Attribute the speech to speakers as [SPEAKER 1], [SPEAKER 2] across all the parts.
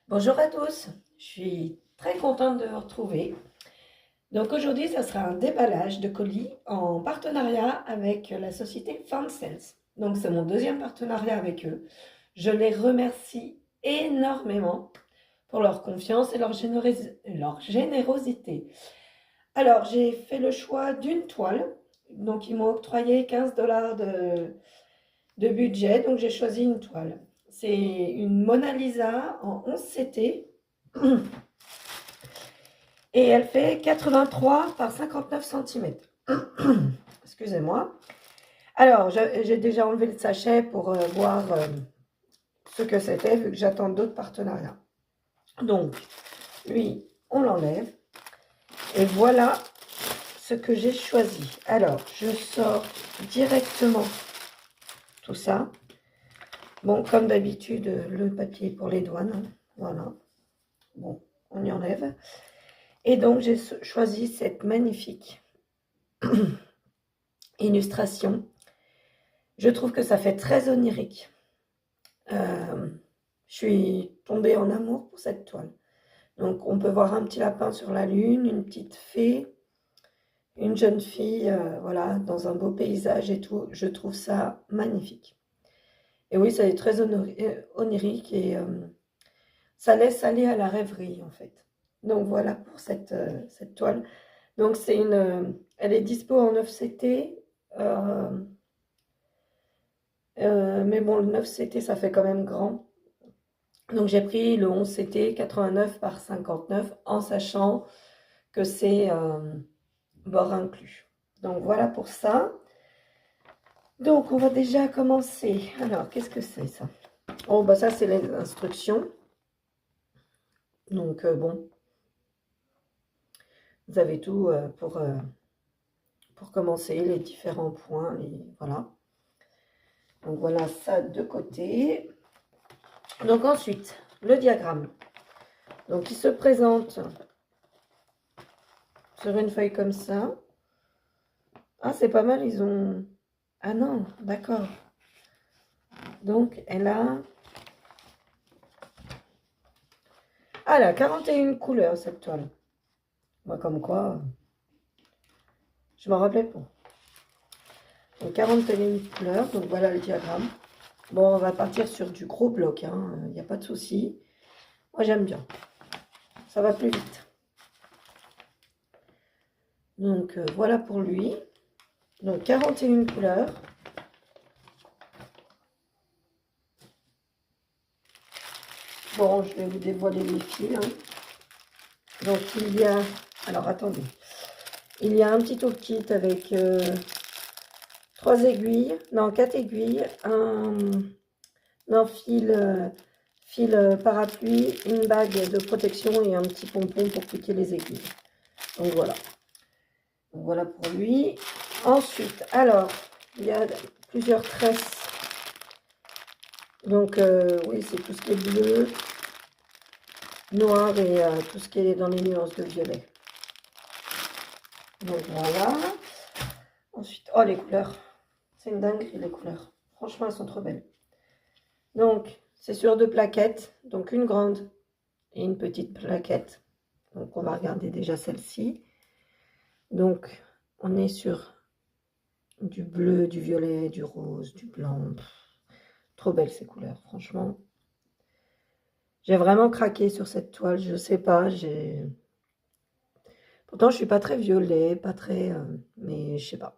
[SPEAKER 1] Bonjour à tous, je suis très contente de vous retrouver. Donc aujourd'hui, ça sera un déballage de colis en partenariat avec la société FoundSense. Donc c'est mon deuxième partenariat avec eux. Je les remercie énormément pour leur confiance et leur générosité. Alors j'ai fait le choix d'une toile. Donc ils m'ont octroyé 15 dollars de budget, donc j'ai choisi une toile. C'est une Mona Lisa en 11 CT. Et elle fait 83 par 59 centimètres. Excusez-moi. Alors, j'ai déjà enlevé le sachet pour voir ce que c'était, vu que j'attends d'autres partenariats. Donc, lui, on l'enlève. Et voilà ce que j'ai choisi. Alors, je sors directement tout ça. Bon, comme d'habitude, le papier pour les douanes. Voilà. Bon, on y enlève. Et donc, j'ai choisi cette magnifique illustration. Je trouve que ça fait très onirique. Je suis tombée en amour pour cette toile. Donc, on peut voir un petit lapin sur la lune, une petite fée, une jeune fille, voilà, dans un beau paysage et tout. Je trouve ça magnifique. Et oui, ça est très onirique et ça laisse aller à la rêverie, en fait. Donc, voilà pour cette toile. Donc, elle est dispo en 9 CT. Mais bon, le 9 CT, ça fait quand même grand. Donc j'ai pris le 11 CT 89 par 59 en sachant que c'est bord inclus. Donc voilà pour ça. Donc on va déjà commencer. Alors qu'est-ce que c'est ça? Oh bah ça c'est les instructions. Donc bon, vous avez tout pour commencer, les différents points. Voilà. Donc voilà ça de côté. Donc ensuite, le diagramme. Donc il se présente sur une feuille comme ça. Ah, c'est pas mal, ils ont... Ah non, d'accord. Donc, elle a... Ah, elle a 41 couleurs, cette toile. Moi, comme quoi, je m'en rappelais pas. Donc, 41 couleurs, donc voilà le diagramme. Bon, on va partir sur du gros bloc, hein, il n'y a pas de souci. Moi, j'aime bien. Ça va plus vite. Donc, voilà pour lui. Donc, 41 couleurs. Bon, je vais vous dévoiler les fils. Hein. Donc, il y a... Alors, attendez. Il y a un petit toolkit avec 3 aiguilles, non, 4 aiguilles, un fil parapluie, une bague de protection et un petit pompon pour piquer les aiguilles. Donc voilà. Donc, voilà pour lui. Ensuite, alors, il y a plusieurs tresses. Donc, oui, c'est tout ce qui est bleu, noir et tout ce qui est dans les nuances de violet. Donc voilà. Ensuite, oh les couleurs. C'est une dinguerie les couleurs. Franchement, elles sont trop belles. Donc, c'est sur 2 plaquettes. Donc, une grande et une petite plaquette. Donc, on va regarder déjà celle-ci. Donc, on est sur du bleu, du violet, du rose, du blanc. Trop belles ces couleurs, franchement. J'ai vraiment craqué sur cette toile. Je sais pas, Pourtant, je suis pas très violet, pas très... mais je sais pas.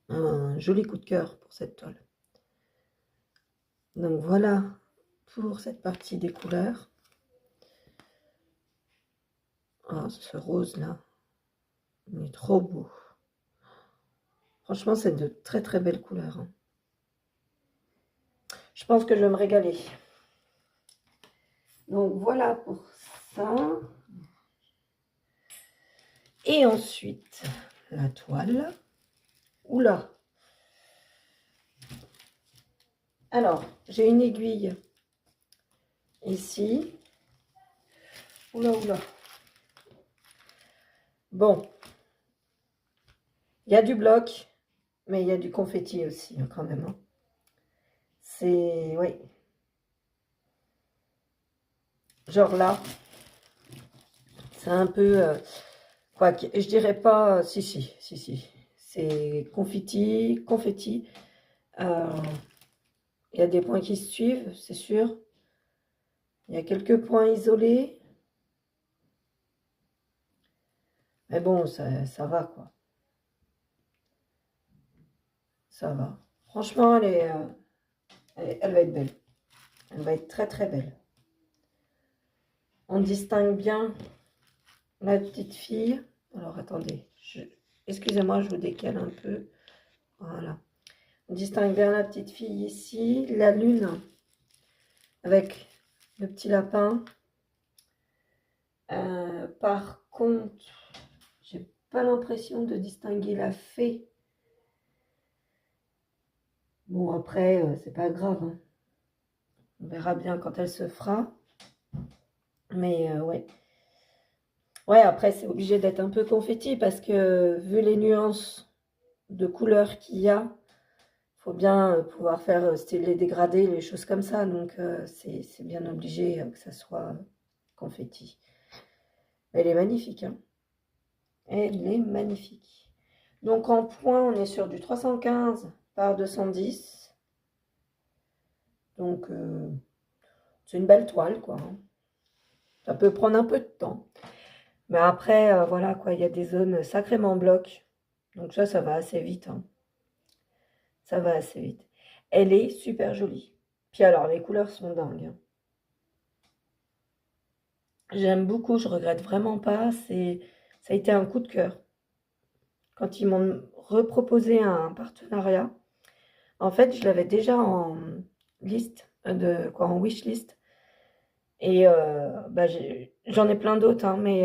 [SPEAKER 1] Un joli coup de cœur pour cette toile. Donc, voilà pour cette partie des couleurs. Oh, ce rose-là, il est trop beau. Franchement, c'est de très très belles couleurs. Hein. Je pense que je vais me régaler. Donc voilà pour ça. Et ensuite, la toile. Oula. Alors, j'ai une aiguille ici. Oula, oula. Bon. Il y a du bloc, mais il y a du confetti aussi, hein, quand même. Hein. C'est... Oui. Genre là, c'est un peu... quoi, je dirais pas... si. C'est confetti. Euh, Il y a des points qui se suivent, c'est sûr. Il y a quelques points isolés. Mais bon, ça va, quoi. Ça va. Franchement, elle va être belle. Elle va être très, très belle. On distingue bien la petite fille. Alors, attendez. Excusez-moi, je vous décale un peu. Voilà. On distingue bien la petite fille ici. La lune avec le petit lapin. Par contre, j'ai pas l'impression de distinguer la fée. Bon, après, c'est pas grave, hein. On verra bien quand elle se fera. Mais ouais. Ouais, après, c'est obligé d'être un peu confetti parce que vu les nuances de couleurs qu'il y a, faut bien pouvoir faire style les dégradés, les choses comme ça. Donc, c'est bien obligé que ça soit confetti. Elle est magnifique, hein. Elle est magnifique. Donc, en point, on est sur du 315 par 210. Donc, c'est une belle toile, quoi, hein. Ça peut prendre un peu de temps. Mais après, voilà, quoi, il y a des zones sacrément blocs. Donc ça va assez vite, hein. Ça va assez vite. Elle est super jolie. Puis alors, les couleurs sont dingues, hein. J'aime beaucoup, je regrette vraiment pas. Ça a été un coup de cœur. Quand ils m'ont reproposé un partenariat, en fait, je l'avais déjà en liste, en wish list. Et bah, j'en ai plein d'autres, hein, mais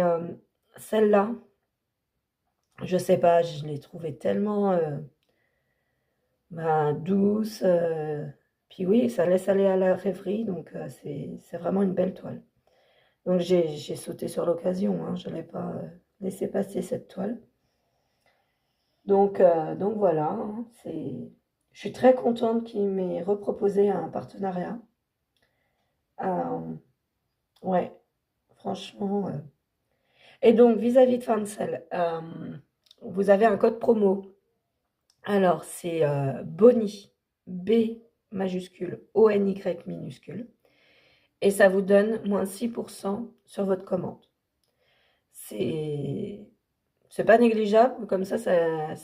[SPEAKER 1] celle-là, je sais pas, je l'ai trouvée tellement bah, douce. Puis oui, ça laisse aller à la rêverie, donc c'est vraiment une belle toile. Donc j'ai sauté sur l'occasion, hein, je n'allais pas laisser passer cette toile. Donc voilà, hein, je suis très contente qu'il m'ait reproposé un partenariat. Euh, ouais, franchement. Et donc vis-à-vis de Fancel, vous avez un code promo. Alors c'est Boni, B majuscule, O-N-Y minuscule. Et ça vous donne moins 6% sur votre commande. C'est pas négligeable, comme ça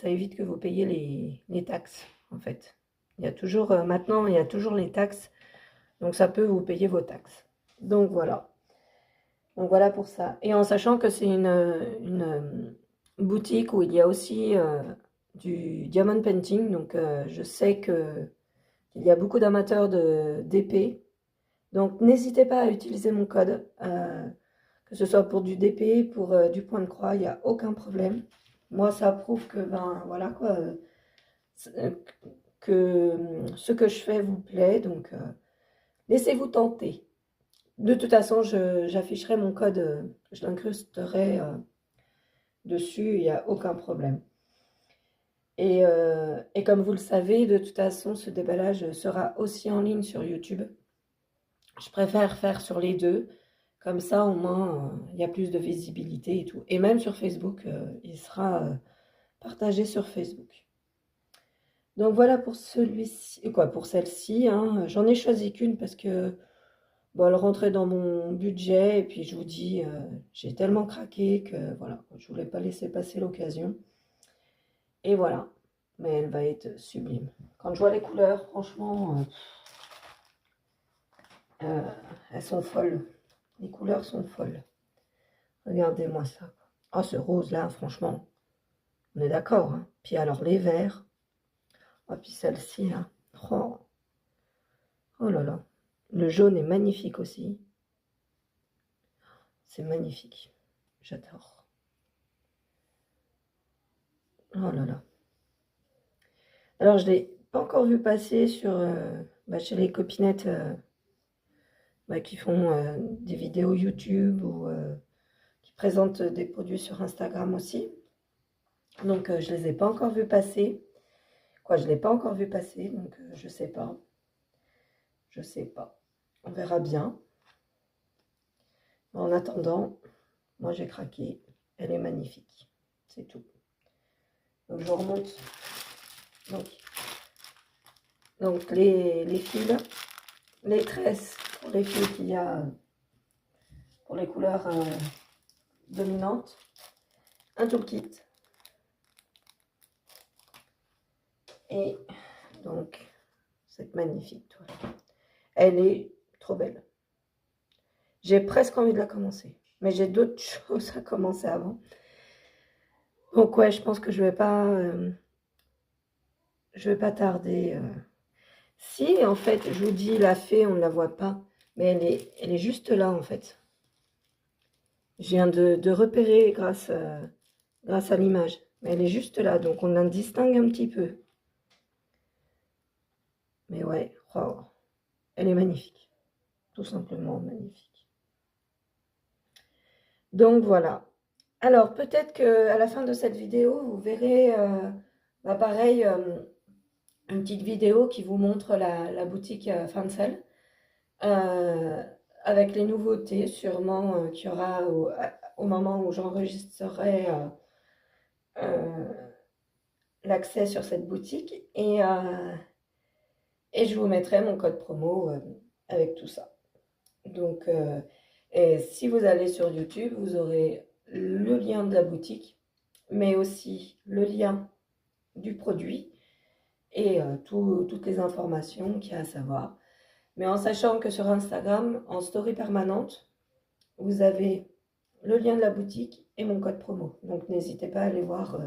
[SPEAKER 1] évite que vous payiez les taxes, en fait. Il y a toujours, maintenant, il y a toujours les taxes, donc ça peut vous payer vos taxes. Donc voilà. Donc voilà pour ça. Et en sachant que c'est une boutique où il y a aussi du diamond painting, donc je sais qu'il y a beaucoup d'amateurs d'épée. Donc n'hésitez pas à utiliser mon code, que ce soit pour du DP, pour du point de croix, il n'y a aucun problème. Moi, ça prouve que, ben voilà quoi, que ce que je fais vous plaît, donc laissez-vous tenter. De toute façon, j'afficherai mon code, je l'incrusterai dessus, il n'y a aucun problème. Et comme vous le savez, de toute façon, ce déballage sera aussi en ligne sur YouTube. Je préfère faire sur les deux, comme ça au moins il y a plus de visibilité et tout. Et même sur Facebook, il sera partagé sur Facebook. Donc voilà pour celui-ci, quoi, pour celle-ci, hein. J'en ai choisi qu'une parce que bon, elle rentrait dans mon budget et puis je vous dis, j'ai tellement craqué que voilà, je voulais pas laisser passer l'occasion. Et voilà, mais elle va être sublime. Quand je vois les couleurs, franchement, elles sont folles. Les couleurs sont folles. Regardez-moi ça. Oh, ce rose-là, franchement, on est d'accord, hein. Puis alors les verts. Oh, puis celle-ci, là. Oh. Oh là là. Le jaune est magnifique aussi. C'est magnifique. J'adore. Oh là là. Alors, je ne l'ai pas encore vu passer chez les copinettes qui font des vidéos YouTube ou qui présentent des produits sur Instagram aussi. Donc, je ne les ai pas encore vus passer. Quoi, je ne l'ai pas encore vu passer, donc je sais pas. Je sais pas. On verra bien. En attendant, moi j'ai craqué. Elle est magnifique. C'est tout. Donc je remonte. Donc les fils, les tresses pour les fils qu'il y a pour les couleurs dominantes. Un toolkit. Et donc cette magnifique toile. Elle est trop belle. J'ai presque envie de la commencer. Mais j'ai d'autres choses à commencer avant. Donc ouais, je pense que je vais pas tarder. Si, en fait, je vous dis, la fée, on ne la voit pas. Mais elle est juste là, en fait. Je viens de repérer grâce à l'image. Mais elle est juste là, donc on en distingue un petit peu. Mais ouais, wow, elle est magnifique. Tout simplement magnifique. Donc voilà. Alors, peut-être qu'à la fin de cette vidéo, vous verrez, pareil, une petite vidéo qui vous montre la boutique Fancel. Avec les nouveautés, sûrement, qu'il y aura au moment où j'enregistrerai l'accès sur cette boutique. Et je vous mettrai mon code promo avec tout ça. Donc, et si vous allez sur YouTube, vous aurez le lien de la boutique, mais aussi le lien du produit et toutes les informations qu'il y a à savoir. Mais en sachant que sur Instagram, en story permanente, vous avez le lien de la boutique et mon code promo. Donc n'hésitez pas à aller voir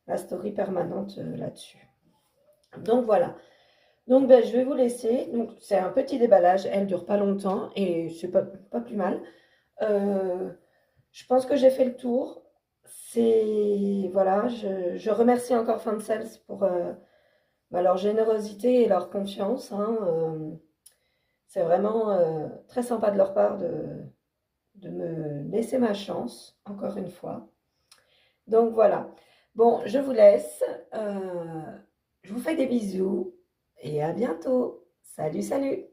[SPEAKER 1] la story permanente là-dessus. Donc voilà. Donc ben, je vais vous laisser. Donc c'est un petit déballage, elle dure pas longtemps et c'est pas plus mal. Je pense que j'ai fait le tour. C'est voilà, je remercie encore Fancels pour leur générosité et leur confiance. C'est vraiment très sympa de leur part de me laisser ma chance, encore une fois. Donc voilà. Bon, je vous laisse. Je vous fais des bisous et à bientôt. Salut, salut!